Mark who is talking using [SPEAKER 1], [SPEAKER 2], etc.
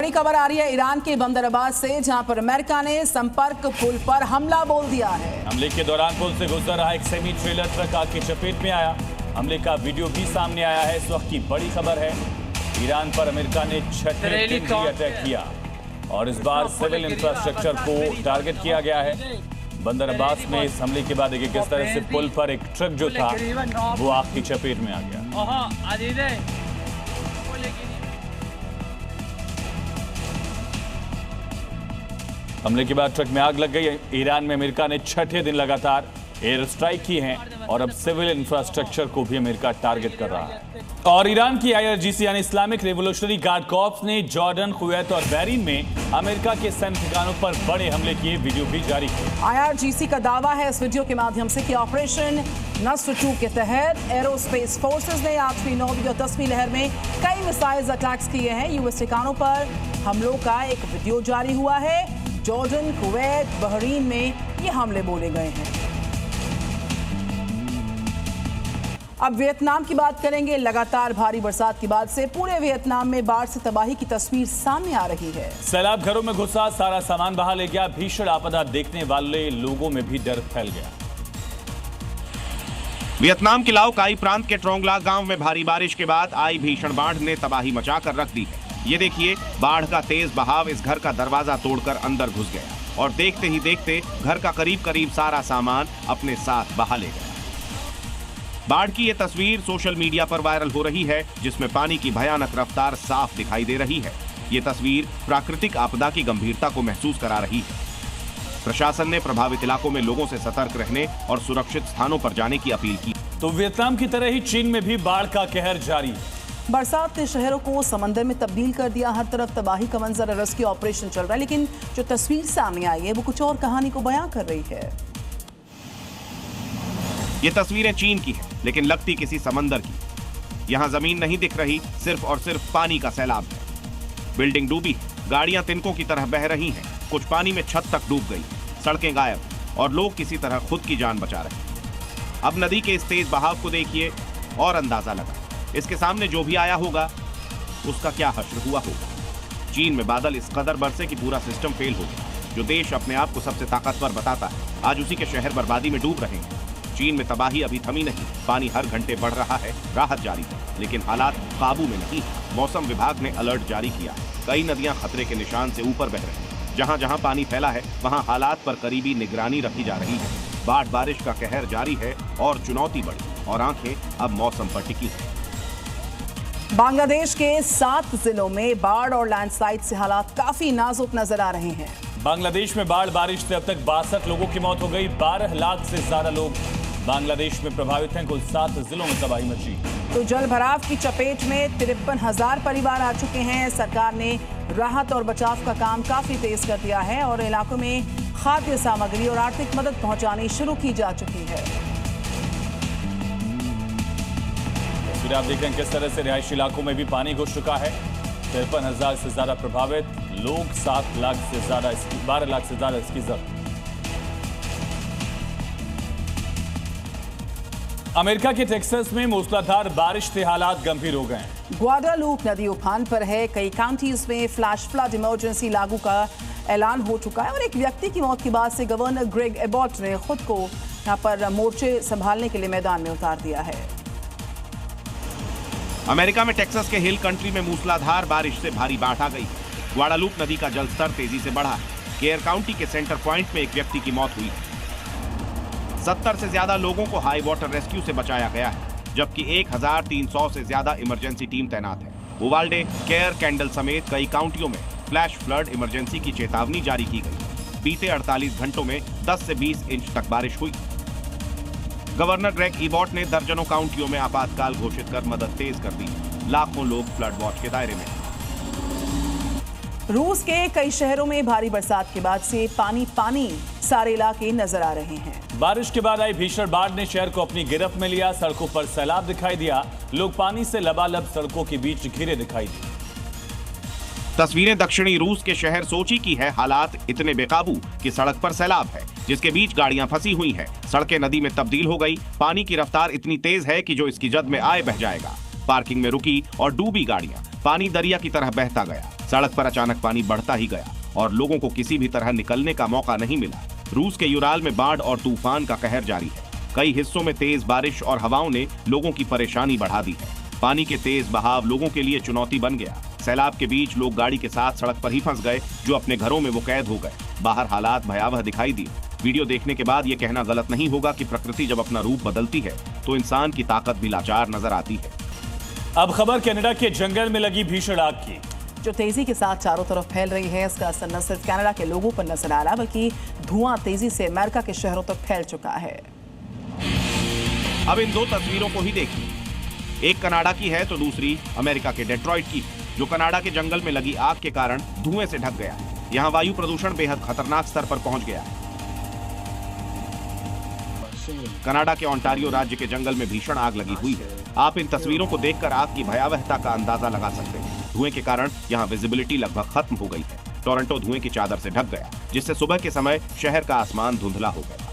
[SPEAKER 1] बड़ी खबर आ रही है ईरान के बंदर अब्बास से, जहां पर अमेरिका ने संपर्क पुल पर हमला बोल दिया है।
[SPEAKER 2] हमले के दौरान पुल से गुजर रहा एक सेमी ट्रेलर ट्रक आग की चपेट में आया। हमले का वीडियो भी सामने आया है। इस वक्त की बड़ी खबर है, ईरान पर अमेरिका ने छठे दिन भी अटैक किया और इस बार सिविल इंफ्रास्ट्रक्चर को टारगेट किया गया है। बंदर अब्बास में इस हमले के बाद किस तरह से पुल पर एक ट्रक जो था वो आग की चपेट में आ गया। हमले के बाद ट्रक में आग लग गई। ईरान में अमेरिका ने छठे दिन लगातार एयर स्ट्राइक की है और अब सिविल इंफ्रास्ट्रक्चर को भी अमेरिका टारगेट कर रहा है। और ईरान की IRGC यानी इस्लामिक रेवोल्यूशनरी गार्ड कॉर्प्स ने जॉर्डन, कुवैत और बहरीन में अमेरिका के सैन्य ठिकानों पर बड़े हमले किए। वीडियो भी जारी किया।
[SPEAKER 1] IRGC का दावा है इस वीडियो के माध्यम से कि ऑपरेशन नस्र 2 के तहत एरोस्पेस फोर्सेस ने 8वीं, 9वीं और 10वीं लहर में कई मिसाइल अटैक्स किए हैं। US ठिकानों पर हमलों का एक वीडियो जारी हुआ है। जॉर्डन, कुवैत, बहरीन में ये हमले बोले गए हैं। अब वियतनाम की बात करेंगे। लगातार भारी बरसात के बाद से पूरे वियतनाम में बाढ़ से तबाही की तस्वीर सामने आ रही है।
[SPEAKER 2] सैलाब घरों में घुसा, सारा सामान बहा ले गया। भीषण आपदा देखने वाले लोगों में भी डर फैल गया।
[SPEAKER 3] वियतनाम के लाओ काई प्रांत के ट्रोंगला गांव में भारी बारिश के बाद आई भीषण बाढ़ ने तबाही मचाकर रख दी है। ये देखिए, बाढ़ का तेज बहाव इस घर का दरवाजा तोड़कर अंदर घुस गया और देखते ही देखते घर का करीब सारा सामान अपने साथ बहा ले गया। बाढ़ की ये तस्वीर सोशल मीडिया पर वायरल हो रही है, जिसमें पानी की भयानक रफ्तार साफ दिखाई दे रही है। ये तस्वीर प्राकृतिक आपदा की गंभीरता को महसूस करा रही है। प्रशासन ने प्रभावित इलाकों में लोगों से सतर्क रहने और सुरक्षित स्थानों पर जाने की अपील की।
[SPEAKER 2] तो वियतनाम की तरह ही चीन में भी बाढ़ का कहर जारी।
[SPEAKER 1] बरसात ने शहरों को समंदर में तब्दील कर दिया। हर तरफ तबाही का मंजर, रेस्क्यू ऑपरेशन चल रहा है, लेकिन जो तस्वीर सामने आई है वो कुछ और कहानी को बयां कर रही है।
[SPEAKER 3] ये तस्वीरें चीन की हैं, लेकिन लगती किसी समंदर की। यहाँ जमीन नहीं दिख रही, सिर्फ और सिर्फ पानी का सैलाब है। बिल्डिंग डूबी, गाड़ियां तिनकों की तरह बह रही हैं, कुछ पानी में छत तक डूब गई, सड़कें गायब और लोग किसी तरह खुद की जान बचा रहे। अब नदी के इस तेज बहाव को देखिए और अंदाजा लगा, इसके सामने जो भी आया होगा उसका क्या हश्र हुआ होगा। चीन में बादल इस कदर बरसे कि पूरा सिस्टम फेल हो गया। जो देश अपने आप को सबसे ताकतवर बताता है, आज उसी के शहर बर्बादी में डूब रहे हैं। चीन में तबाही अभी थमी नहीं, पानी हर घंटे बढ़ रहा है, राहत जारी है, लेकिन हालात काबू में नहीं। मौसम विभाग ने अलर्ट जारी किया। कई नदियां खतरे के निशान से ऊपर बह रही हैं। जहां जहां पानी फैला है वहां हालात पर करीबी निगरानी रखी जा रही है। बाढ़ बारिश का कहर जारी है और चुनौती बढ़ी और आंखें अब मौसम पर टिकी है।
[SPEAKER 1] बांग्लादेश के 7 जिलों में बाढ़ और लैंडस्लाइड से हालात काफी नाजुक नजर आ रहे हैं।
[SPEAKER 2] बांग्लादेश में बाढ़ बारिश से अब तक 62 लोगों की मौत हो गई। 12 लाख से ज्यादा लोग बांग्लादेश में प्रभावित हैं। कुल 7 जिलों में तबाही मची।
[SPEAKER 1] तो जल भराव की चपेट में 53,000 परिवार आ चुके हैं। सरकार ने राहत और बचाव का काम काफी तेज कर दिया है और इलाकों में खाद्य सामग्री और आर्थिक मदद पहुंचानी शुरू की जा चुकी है।
[SPEAKER 2] फिर आप देख रहे हैं किस तरह से रिहायशी इलाकों में भी पानी घुस चुका है। 53,000 से ज्यादा प्रभावित लोग, 7 लाख से ज्यादा, 12 लाख से ज्यादा इसकी जरूरत। अमेरिका के टेक्सास में मूसलाधार बारिश से हालात गंभीर हो गए हैं।
[SPEAKER 1] ग्वाडालूप नदी उफान पर है। कई काउंटीज में फ्लैश फ्लड इमरजेंसी लागू का ऐलान हो चुका है और एक व्यक्ति की मौत के बाद से गवर्नर ग्रेग एबॉट ने खुद को यहां पर मोर्चे संभालने के लिए मैदान में उतार दिया है।
[SPEAKER 3] अमेरिका में टेक्सास के हिल कंट्री में मूसलाधार बारिश से भारी बाढ़ आ गई। ग्वाडालूप नदी का जलस्तर तेजी से बढ़ा। केयर काउंटी के सेंटर पॉइंट में एक व्यक्ति की मौत हुई। 70 से ज्यादा लोगों को हाई वाटर रेस्क्यू से बचाया गया है, जबकि 1300 से ज्यादा इमरजेंसी टीम तैनात है। उवाल्डे, केयर, कैंडल समेत कई काउंटियों में फ्लैश फ्लड इमरजेंसी की चेतावनी जारी की गई। बीते 48 घंटों में 10 से 20 इंच तक बारिश हुई। गवर्नर ग्रेग एबॉट ने दर्जनों काउंटियों में आपातकाल घोषित कर मदद तेज कर दी। लाखों लोग फ्लड वॉच के दायरे में।
[SPEAKER 1] रूस के कई शहरों में भारी बरसात के बाद से पानी सारे इलाके नजर आ रहे हैं।
[SPEAKER 2] बारिश के बाद आई भीषण बाढ़ ने शहर को अपनी गिरफ्त में लिया। सड़कों पर सैलाब दिखाई दिया। लोग पानी से लबालब सड़कों के बीच घिरे दिखाई दिए।
[SPEAKER 3] तस्वीरें दक्षिणी रूस के शहर सोची की है। हालात इतने बेकाबू कि सड़क पर सैलाब है, जिसके बीच गाड़ियां फंसी हुई हैं। सड़कें नदी में तब्दील हो गई। पानी की रफ्तार इतनी तेज है कि जो इसकी जद में आए बह जाएगा। पार्किंग में रुकी और डूबी गाड़ियां, पानी दरिया की तरह बहता गया। सड़क पर अचानक पानी बढ़ता ही गया और लोगों को किसी भी तरह निकलने का मौका नहीं मिला। रूस के यूराल में बाढ़ और तूफान का कहर जारी है। कई हिस्सों में तेज बारिश और हवाओं ने लोगों की परेशानी बढ़ा दी है। पानी के तेज बहाव लोगों के लिए चुनौती बन गया। सैलाब के बीच लोग गाड़ी के साथ सड़क पर ही फंस गए, जो अपने घरों में वो कैद हो गए। बाहर हालात भयावह दिखाई दिए। वीडियो देखने के बाद ये कहना गलत नहीं होगा कि प्रकृति जब अपना रूप बदलती है तो इंसान की ताकत भी लाचार नजर आती है।
[SPEAKER 2] अब खबर कनाडा के जंगल में लगी भीषण आग की,
[SPEAKER 1] जो तेजी के साथ चारों तरफ फैल रही है। इसका असर न सिर्फ कनाडा के लोगों पर नजर आ रहा बल्कि धुआं तेजी से अमेरिका के शहरों तक फैल चुका है।
[SPEAKER 3] अब इन दो तस्वीरों को ही देखिए, एक कनाडा की है तो दूसरी अमेरिका के डेट्रॉइट की, जो कनाडा के जंगल में लगी आग के कारण धुएं से ढक गया। यहाँ वायु प्रदूषण बेहद खतरनाक स्तर पर पहुंच गया। कनाडा के ओंटारियो राज्य के जंगल में भीषण आग लगी हुई है। आप इन तस्वीरों को देखकर आग की भयावहता का अंदाजा लगा सकते हैं। धुएं के कारण यहाँ विजिबिलिटी लगभग खत्म हो गई है। टोरंटो धुएं की चादर से ढक गया, जिससे सुबह के समय शहर का आसमान धुंधला हो गया।